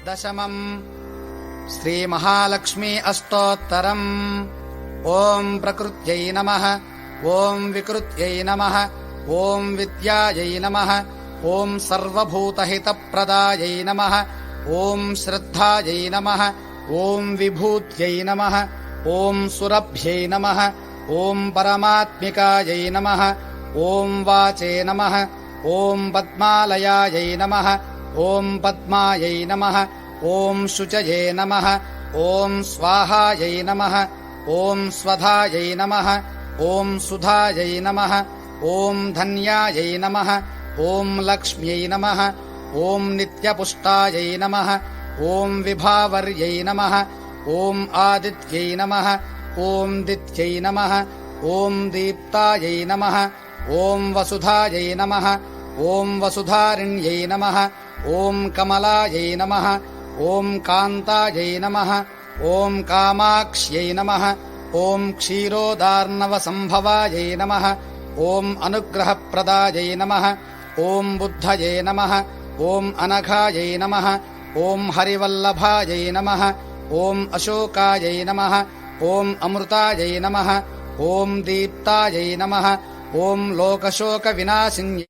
दशमम् श्रीमहालक्ष्मी अष्टोत्तरम्। ॐ प्रकृत्यै नमः। ॐ विकृत्यै नमः। ॐ विद्यायै नमः। ॐ सर्वभूतहितप्रदायै नमः। ॐ श्रद्धायै नमः। ॐ विभूत्यै नमः। ॐ सुरभ्यै नमः। ॐ परमात्मिकायै नमः। ॐ वाचे नमः। ॐ पद्मालयायै नमः। ॐ पद्मायै नमः। ॐ शुचये नमः। ॐ स्वाहायै नमः। ॐ स्वधायै नमः। ॐ सुधायै नमः। ॐ धन्यायै नमः। ॐ लक्ष्म्यै नमः। ॐ नित्यपुष्टायै नमः। ॐ विभावर्यै नमः। ॐ आदित्यै नमः। ॐ दित्यै नमः। ॐ दीप्तायै नमः। ॐ वसुधायै नमः। ॐ वसुधारिण्यै नमः। ॐ कमलायै नमः। ॐ कान्तायै नमः। ॐ कामाक्ष्यै नमः। ॐ क्षीरोदार्णवसम्भवायै नमः। ॐ अनुग्रहप्रदायै नमः। ॐ बुद्धये नमः। ॐ अनघायै नमः। ॐ हरिवल्लभायै नमः। ॐ अशोकायै नमः। ॐ अमृतायै नमः। ॐ दीप्तायै नमः। ॐ लोकशोकविनाशिन्यै